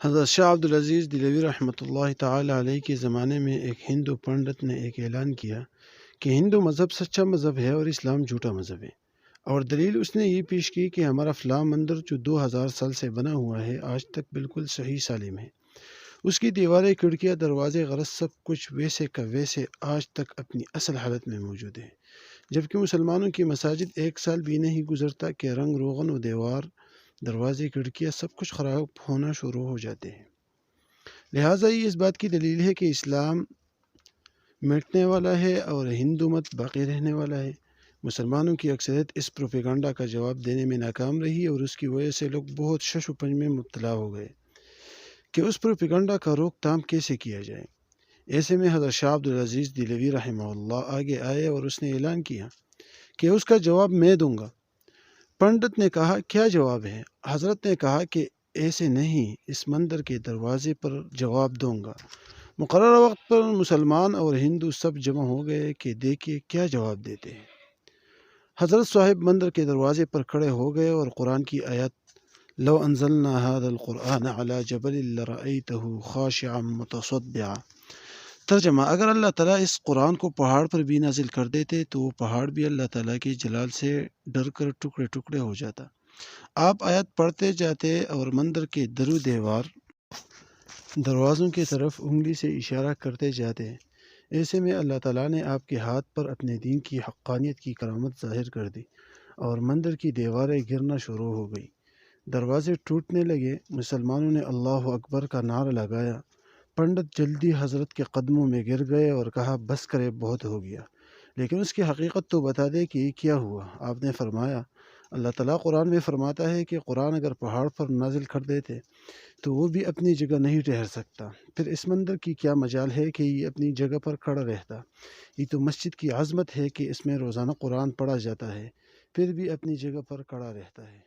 حضرت شاہ عبدالعزیز دہلوی رحمۃ اللہ تعالی علیہ کے زمانے میں ایک ہندو پنڈت نے ایک اعلان کیا کہ ہندو مذہب سچا مذہب ہے اور اسلام جھوٹا مذہب ہے، اور دلیل اس نے یہ پیش کی کہ ہمارا فلاں مندر جو 2000 سال سے بنا ہوا ہے آج تک بالکل صحیح سالم ہے، اس کی دیواریں، کھڑکیاں، دروازے، غرض سب کچھ ویسے کا ویسے آج تک اپنی اصل حالت میں موجود ہے، جبکہ مسلمانوں کی مساجد 1 سال بھی نہیں گزرتا کہ رنگ روغن و دیوار، دروازے، کھڑکیاں سب کچھ خراب ہونا شروع ہو جاتے ہیں۔ لہٰذا یہ اس بات کی دلیل ہے کہ اسلام مٹنے والا ہے اور ہندو مت باقی رہنے والا ہے۔ مسلمانوں کی اکثریت اس پروپیگنڈا کا جواب دینے میں ناکام رہی اور اس کی وجہ سے لوگ بہت شش و پنج میں مبتلا ہو گئے کہ اس پروپیگنڈا کا روک تھام کیسے کیا جائے۔ ایسے میں حضرت شاہ عبدالعزیز دہلوی رحمہ اللہ آگے آئے اور اس نے اعلان کیا کہ اس کا جواب میں دوں گا۔ پنڈت نے کہا، کیا جواب ہے؟ حضرت نے کہا کہ ایسے نہیں، اس مندر کے دروازے پر جواب دوں گا۔ مقررہ وقت پر مسلمان اور ہندو سب جمع ہو گئے کہ دیکھیے کیا جواب دیتے ہیں۔ حضرت صاحب مندر کے دروازے پر کھڑے ہو گئے اور قرآن کی آیت لو انزلنا هذا القرآن على جبل لرأيته خاشعا متصدعا، ترجمہ، اگر اللہ تعالیٰ اس قرآن کو پہاڑ پر بھی نازل کر دیتے تو وہ پہاڑ بھی اللہ تعالیٰ کے جلال سے ڈر کر ٹکڑے ٹکڑے ہو جاتا۔ آپ آیت پڑھتے جاتے اور مندر کے درو دیوار، دروازوں کی طرف انگلی سے اشارہ کرتے جاتے۔ ایسے میں اللہ تعالیٰ نے آپ کے ہاتھ پر اپنے دین کی حقانیت کی کرامت ظاہر کر دی اور مندر کی دیواریں گرنا شروع ہو گئی، دروازے ٹوٹنے لگے۔ مسلمانوں نے اللہ اکبر کا نعرہ لگایا۔ پنڈت جلدی حضرت کے قدموں میں گر گئے اور کہا، بس کرے، بہت ہو گیا، لیکن اس کی حقیقت تو بتا دے کہ یہ کیا ہوا۔ آپ نے فرمایا، اللہ تعالیٰ قرآن میں فرماتا ہے کہ قرآن اگر پہاڑ پر نازل کر دیتے تو وہ بھی اپنی جگہ نہیں ٹھہر سکتا، پھر اس مندر کی کیا مجال ہے کہ یہ اپنی جگہ پر کھڑا رہتا۔ یہ تو مسجد کی عظمت ہے کہ اس میں روزانہ قرآن پڑھا جاتا ہے، پھر بھی اپنی جگہ پر کھڑا رہتا ہے۔